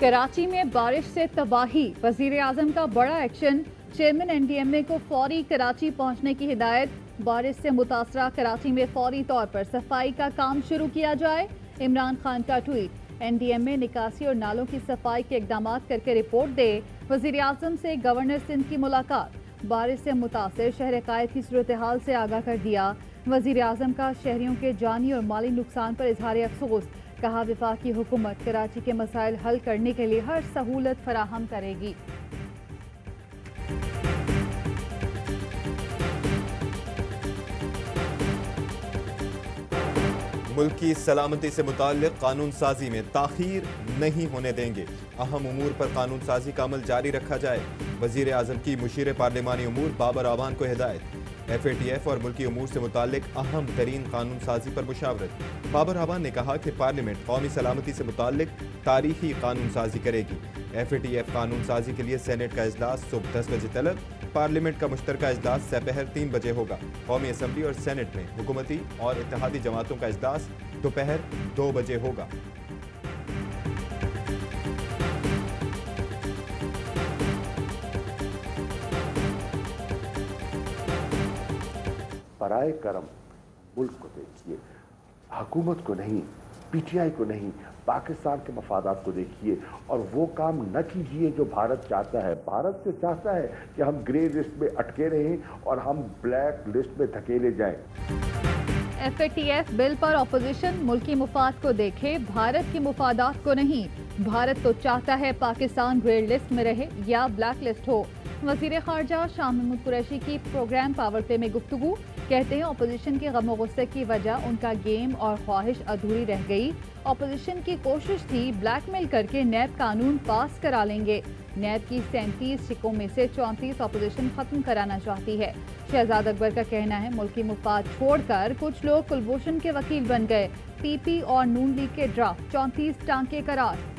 कराची में बारिश से तबाही, वजीर आजम का बड़ा एक्शन। चेयरमैन एनडीएमए को फौरी कराची पहुंचने की हिदायत। बारिश से मुतासरा कराची में फौरी तौर पर सफाई का काम शुरू किया जाए। इमरान खान का ट्वीट, एनडीएमए निकासी और नालों की सफाई के इकदाम करके रिपोर्ट दे। वजीर आजम से गवर्नर सिंध की मुलाकात, बारिश से मुतासर शहर कायद की सूरत हाल से आगाह कर दिया। वजीर आजम का शहरियों के जानी और माली नुकसान पर इजहार अफसोस, कहा वफाकी हुकूमत कराची के मसाइल हल करने के लिए हर सहूलत फराहम करेगी। मुल्क की सलामती से मुताल्लिक कानून साजी में ताखीर नहीं होने देंगे। अहम उमूर पर कानून साजी का अमल जारी रखा जाए। वजीर आजम की मुशीर पार्लिमानी उमूर बाबर आवान को हिदायत। FATF और मुल्की उमूर से मुताल्लिक अहम तरीन कानून साजी पर मुशावरत। बाबर आवान ने कहा कि पार्लियामेंट कौमी सलामती से मुताल्लिक तारीखी कानून साजी करेगी। FATF कानून साजी के लिए सेनेट का इजलास सुबह 10 बजे तलब, पार्लियामेंट का मुश्तरका इजलास दोपहर 3 बजे होगा। कौमी असम्बली और सेनेट में हुकूमती और इत्तेहादी जमातों का इजलास दोपहर 2 बजे होगा। बराए करम मुल्क को देखिए, हुकूमत को नहीं, PTI को नहीं, पाकिस्तान के मफादात को देखिए और वो काम न कीजिए जो भारत चाहता है। भारत से चाहता है कि हम ग्रे लिस्ट में अटके रहें और हम ब्लैक लिस्ट में धकेले जाएं। FATF बिल पर अपोजिशन मुल्की मुफाद को देखे, भारत के मुफादात को नहीं। भारत तो चाहता है पाकिस्तान ग्रे लिस्ट में रहे या ब्लैक लिस्ट हो। वजीर खारजा शाह महमूद कुरैशी की प्रोग्राम पावर प्ले में गुफ्तगू, कहते हैं अपोजिशन के गम गुस्से की वजह उनका गेम और ख्वाहिश अधूरी रह गई। अपोजिशन की कोशिश थी ब्लैकमेल करके नैब कानून पास करा लेंगे। नैब की 37 शिकों में से 34 अपोजिशन खत्म कराना चाहती है। शहजाद अकबर का कहना है मुल्की मुफाद छोड़कर कुछ लोग कुलभूषण के वकील बन गए। PP और नून लीग के ड्राफ्ट 34 टांके करार।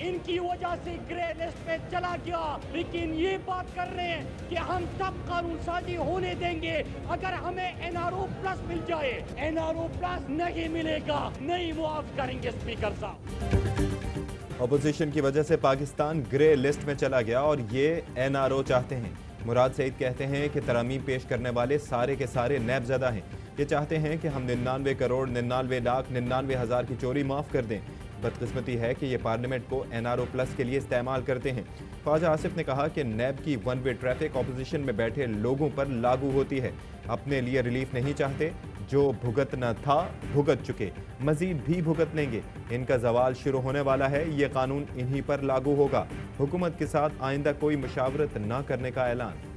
इनकी वजह से ग्रे लिस्ट पे चला गया, लेकिन ये बात कर रहे हैं कि हम तब कानून साजी होने देंगे अगर हमें NRO प्लस मिल जाए। NRO प्लस नहीं मिलेगा, नहीं मुआफ करेंगे स्पीकर साहब। अपोजिशन की वजह से पाकिस्तान ग्रे लिस्ट में चला गया और ये NRO चाहते हैं। मुराद सईद कहते हैं कि तरामीम पेश करने वाले सारे के सारे नैबज़दा हैं। ये चाहते हैं कि हम 99 करोड़ 99 लाख 99 हज़ार की चोरी माफ़ कर दें। बदकिस्मती है कि ये पार्लियामेंट को NRO प्लस के लिए इस्तेमाल करते हैं। ख्वाजा आसिफ ने कहा कि नैब की वन वे ट्रैफिक ऑपोजिशन में बैठे लोगों पर लागू होती है। अपने लिए रिलीफ नहीं चाहते, जो भुगतना था भुगत चुके, मजीद भी भुगत लेंगे। इनका जवाल शुरू होने वाला है, ये कानून इन्हीं पर लागू होगा। हुकूमत के साथ आइंदा कोई मुशावरत न करने का ऐलान।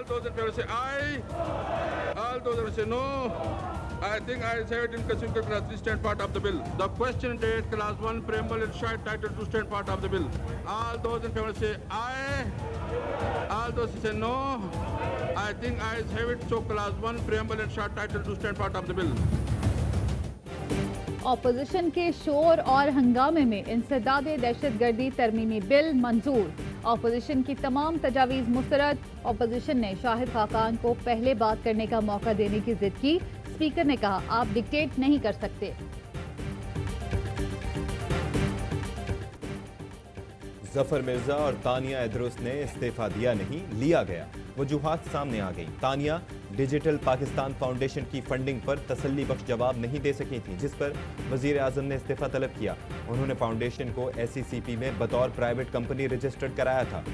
Those in favor say aye. All those in favor say no. I think I say it in Constitution class 3 stand part of the bill. The question date class 1 preamble and short title to stand part of the bill. All those in favor say aye. All those say no. I think I have it so class 1 preamble and short title to stand part of the bill. Opposition के शोर और हंगामे में इंसदाद दहशतगर्दी तरमीमी bill मंजूर। Opposition की तमाम तजावीज़ मुस्तरद। Opposition ने शाहिद खाकान को पहले बात करने का मौका देने की जिद की। स्पीकर ने कहा, आप डिक्टेट नहीं कर सकते। जफर मिर्जा और तानिया इदरुस ने इस्तीफा दिया नहीं, लिया गया। वजूहात सामने आ गई। तानिया डिजिटल पाकिस्तान फाउंडेशन की फंडिंग पर तसल्ली बख्श जवाब नहीं दे सकी थी, जिस पर वजीर आजम ने इस्तीफा तलब किया। उन्होंने फाउंडेशन को SECP में बतौर प्राइवेट कंपनी रजिस्टर्ड कराया था।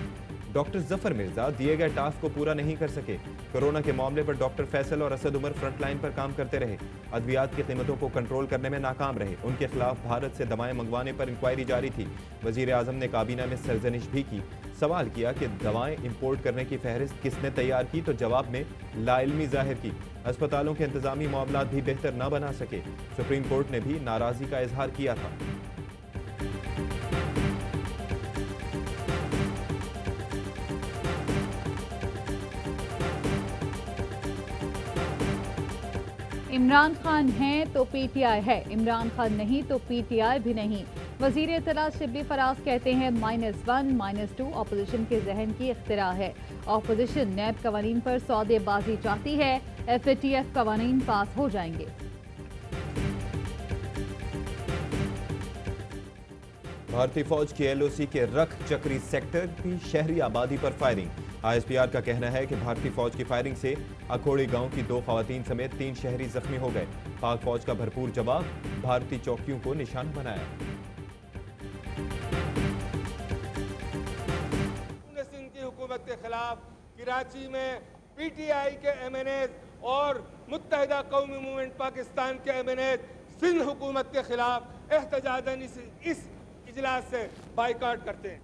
डॉक्टर जफर मिर्जा दिए गए टास्क को पूरा नहीं कर सके। कोरोना के मामले पर डॉक्टर फैसल और असद उमर फ्रंट लाइन पर काम करते रहे। अद्वियात की कीमतों को कंट्रोल करने में नाकाम रहे। उनके खिलाफ भारत से दवाएं मंगवाने पर इंक्वायरी जारी थी। वजीर आजम ने काबीना में सरजनिश भी की। सवाल किया कि दवाएं इंपोर्ट करने की फहरिस्त किसने तैयार की, तो जवाब में लाइल्मी जाहिर की। अस्पतालों के इंतजामी मामलात भी बेहतर न बना सके। सुप्रीम कोर्ट ने भी नाराजगी का इजहार किया था। इमरान खान हैं तो PTI है, इमरान खान नहीं तो PTI भी नहीं। वजीर इत्तला शिबली फराज कहते हैं -1, -2 अपोजिशन के जहन की इख्तिरा है। अपोजिशन नैब कवानीन पर सौदेबाजी चाहती है। FATF कवानीन पास हो जाएंगे। भारतीय फौज की LOC के रख चक्री सेक्टर की शहरी आबादी पर फायरिंग। ISPR का कहना है कि भारतीय फौज की फायरिंग से अखोड़ी गांव की 2 खवातीन समेत 3 शहरी जख्मी हो गए। पाक फौज का भरपूर जवाब, भारतीय चौकियों को निशाना बनाया। सिंह की हुकूमत के खिलाफ कराची में PTI के MNAs और मुत्तहिदा कौमी मूवमेंट पाकिस्तान के MNAs सिंध हुकूमत के खिलाफ एहतजाजन इस इजलास से बाइकआउट करते हैं।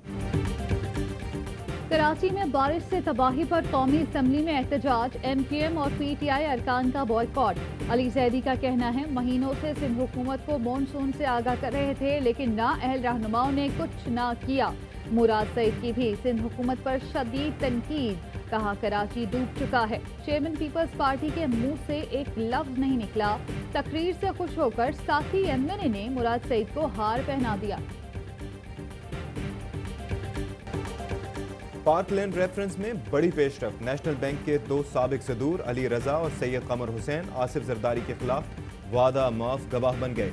कराची में बारिश से तबाही पर कौमी असम्बली में एहतजाज। MKM और PTI अरकान का बॉयकॉट। अली जैदी का कहना है महीनों से सिंध हुकूमत को मॉनसून से आगाह कर रहे थे, लेकिन नाअहल रहनुमाओं ने कुछ ना किया। मुराद सईद की भी सिंध हुकूमत पर शदीद तनकीद। कहा कराची डूब चुका है। चेयरमैन पीपल्स पार्टी के मुंह से एक लफ्ज नहीं निकला। तकरीर से खुश होकर साथी MNA ने मुराद सईद को हार पहना दिया। पार्कलैंड रेफरेंस में बड़ी पेशरफ। नेशनल बैंक के 2 साबिक सदूर अली रजा और सैयद कमर हुसैन आसिफ जरदारी के खिलाफ वादा माफ गवाह बन गए।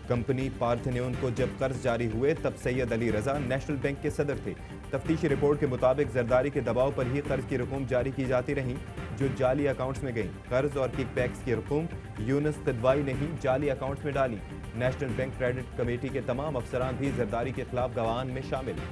कंपनी पार्थेन्योन को जब कर्ज जारी हुए तब सैयद अली रजा नेशनल बैंक के सदर थे। तफ्तीशी रिपोर्ट के मुताबिक जरदारी के दबाव पर ही कर्ज की रकूम जारी की जाती रही जो जाली अकाउंट्स में गई। कर्ज और किकबैक्स की रकूम यूनुस किदवाई ने ही जाली अकाउंट्स में डाली। नेशनल बैंक क्रेडिट कमेटी के तमाम अफसरान भी जरदारी के खिलाफ गवाहान में शामिल।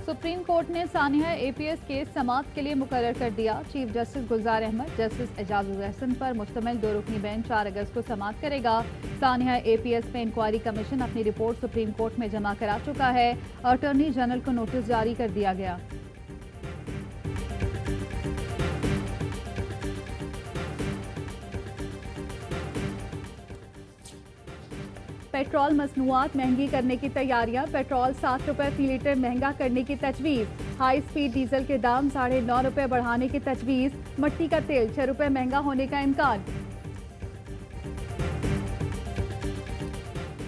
सुप्रीम कोर्ट ने सानिया APS केस समाअत के लिए मुकर्रर कर दिया। चीफ जस्टिस गुलजार अहमद, जस्टिस एजाजुल रहसन पर मुश्तमिल 2 रुकनी बेंच 4 अगस्त को समाअत करेगा। सानिया APS पे इंक्वायरी कमीशन अपनी रिपोर्ट सुप्रीम कोर्ट में जमा करा चुका है। अटॉर्नी जनरल को नोटिस जारी कर दिया गया। पेट्रोल मसनूआत महंगी करने की तैयारियां। पेट्रोल 7 रुपए फी लीटर महंगा करने की तजवीज़। हाई स्पीड डीजल के दाम 9.5 रुपए बढ़ाने की तजवीज़। मट्टी का तेल 6 रुपए महंगा होने का इम्कान।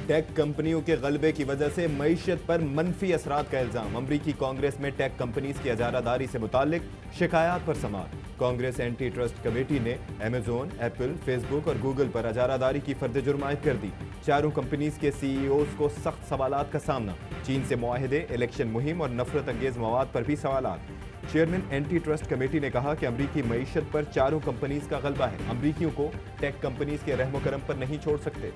टेक कंपनियों के गलबे की वजह से मईशत पर मनफी असरात का इल्जाम। अमरीकी कांग्रेस में टेक कंपनीज की अजारादारी से मुतालिक शिकायत पर समाअत। कांग्रेस एंटी ट्रस्ट कमेटी ने अमेजोन, एप्पल, फेसबुक और गूगल पर अजारादारी की फर्द जुर्म आयद कर दी। चारों कंपनीज के CEOs को सख्त सवालात का सामना। चीन से मुआहिदे, इलेक्शन मुहिम और नफरत अंगेज मवाद पर भी सवालात। चेयरमैन एंटी ट्रस्ट कमेटी ने कहा कि अमरीकी मईशत पर चारों कंपनीज का गलबा है। अमरीकियों को टेक कंपनीज के रहमो करम पर नहीं छोड़ सकते।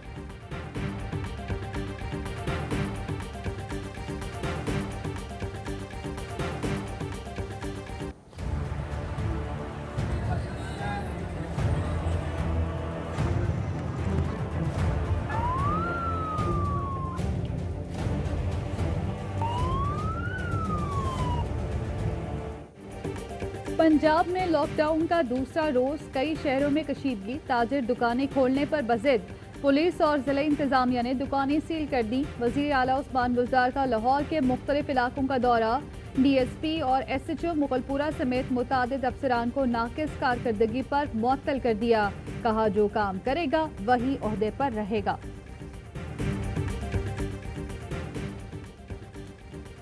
पंजाब में लॉकडाउन का दूसरा रोज। कई शहरों में कशीदगी। ताजिर दुकानें खोलने पर बजिद। पुलिस और जिला इंतजामिया ने दुकानें सील कर दी। वजीर आला उस्मान बुज़दार का लाहौर के मुख्तलिफ इलाकों का दौरा। DSP और SHO मुगलपुरा समेत मुतादिद अफसरान को नाकिस कारकर्दगी पर मुअत्तल कर दिया। कहा जो काम करेगा वही ओहदे पर रहेगा।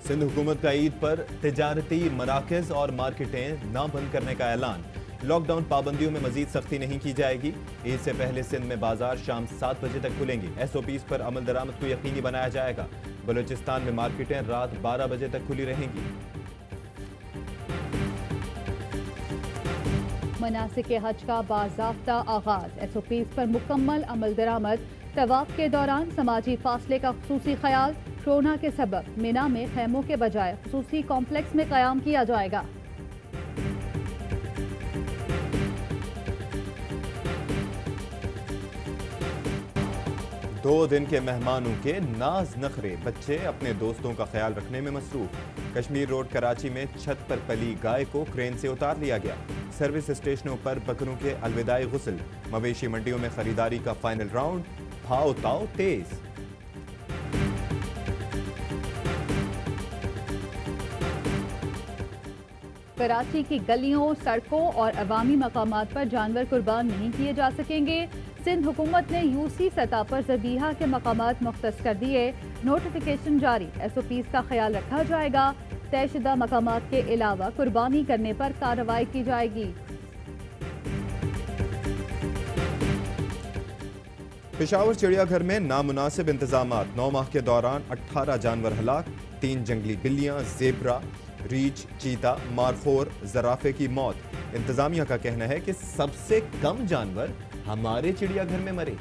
सिंध हुकूमत का ईद पर तिजारती मराकज़ और मार्केटें न बंद करने का ऐलान। लॉकडाउन पाबंदियों में मजीद सख्ती नहीं की जाएगी। ईद से पहले सिंध में बाजार शाम 7 बजे तक खुलेंगे। SOPs पर अमल दरामद को यकीनी बनाया जाएगा। बलूचिस्तान में मार्केटें रात 12 बजे तक खुली रहेंगी। मनासिक हज का बाज़ाब्ता आगाज। SOPs पर मुकम्मल अमल दरामद। तवाफ के दौरान समाजी फासले का खुसूसी ख्याल। कोरोना के सबब मिना में खैमों के बजाय खुसूसी कॉम्प्लेक्स में कयाम किया जाएगा। दो दिन के मेहमानों के नाज नखरे। बच्चे अपने दोस्तों का ख्याल रखने में मसरूफ। कश्मीर रोड कराची में छत पर पली गाय को क्रेन से उतार लिया गया। सर्विस स्टेशनों पर बकरों के अलविदाई गुस्ल। मवेशी मंडियों में खरीदारी का फाइनल राउंड। भाव ताव तेज। कराची की गलियों, सड़कों और अवामी मकामात पर जानवर कुर्बान नहीं किए जा सकेंगे। सिंध हुकूमत ने यूसी सतह पर ज़बीहा के मकामात मुख्तस कर दिए। नोटिफिकेशन जारी, SOPs का ख्याल रखा जाएगा। तयशुदा मकामात के अलावा कुर्बानी करने पर कार्रवाई की जाएगी। पेशावर चिड़ियाघर में नामुनासिब इंतजामात, 9 माह के दौरान 18 जानवर हलाक, 3 जंगली बिल्लियां, जेब्रा, रीछ, चीता, मारखोर, जराफे की मौत। इंतजामिया का कहना है कि सबसे कम जानवर हमारे चिड़ियाघर में मरे।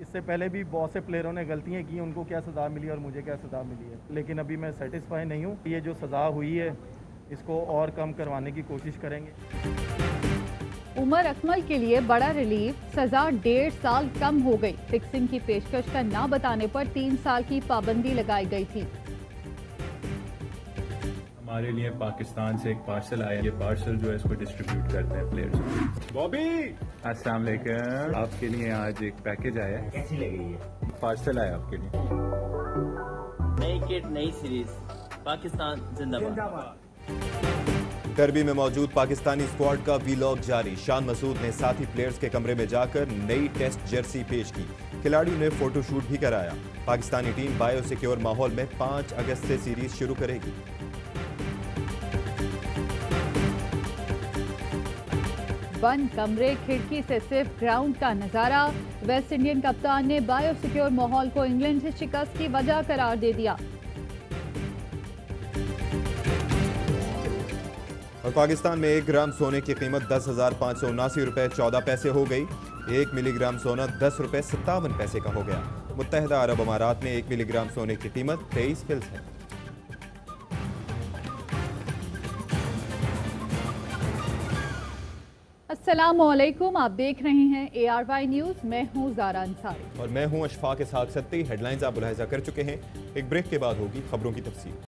इससे पहले भी बहुत से प्लेयरों ने गलतियां की, उनको क्या सज़ा मिली और मुझे क्या सज़ा मिली है, लेकिन अभी मैं सेटिस्फाई नहीं हूँ। ये जो सज़ा हुई है इसको और कम करवाने की कोशिश करेंगे। उमर अकमल के लिए बड़ा रिलीफ, सजा 1.5 साल कम हो गई। फिक्सिंग की पेशकश का ना बताने पर 3 साल की पाबंदी लगाई गई थी। हमारे लिए पाकिस्तान से एक पार्सल आया, ये पार्सल जो है इसको डिस्ट्रीब्यूट करते हैं प्लेयर्स। बॉबी अस्सलाम वालेकुम, आपके लिए आज एक पैकेज आया। कैसी लगी ये पार्सल आया आपके लिए। नई किट, नई सीरीज, पाकिस्तान जिंदाबाद। डर्बी में मौजूद पाकिस्तानी स्क्वाड का वीलॉग जारी। शान मसूद ने साथी प्लेयर्स के कमरे में जाकर नई टेस्ट जर्सी पेश की। खिलाड़ियों ने फोटोशूट भी कराया। पाकिस्तानी टीम बायोसिक्योर माहौल में 5 अगस्त से सीरीज शुरू करेगी। बंद कमरे, खिड़की से सिर्फ ग्राउंड का नजारा। वेस्ट इंडियन कप्तान ने बायोसिक्योर माहौल को इंग्लैंड से शिकस्त की वजह करार दे दिया। और पाकिस्तान में 1 ग्राम सोने की कीमत 10,579 रुपए 14 पैसे हो गई। 1 मिलीग्राम सोना 10 रुपए 57 पैसे का हो गया। मुत्तहिदा अरब अमारात में 1 मिलीग्राम सोने की कीमत 23 फिल्स है। अस्सलामुअलैकुम, आप देख रहे हैं ARY न्यूज। मैं हूं ज़ारा अंसारी और मैं हूं अशफाक इसहाक सत्ती। हेडलाइंस आप मुलाहिजा कर चुके हैं। एक ब्रेक के बाद होगी खबरों की तफसील।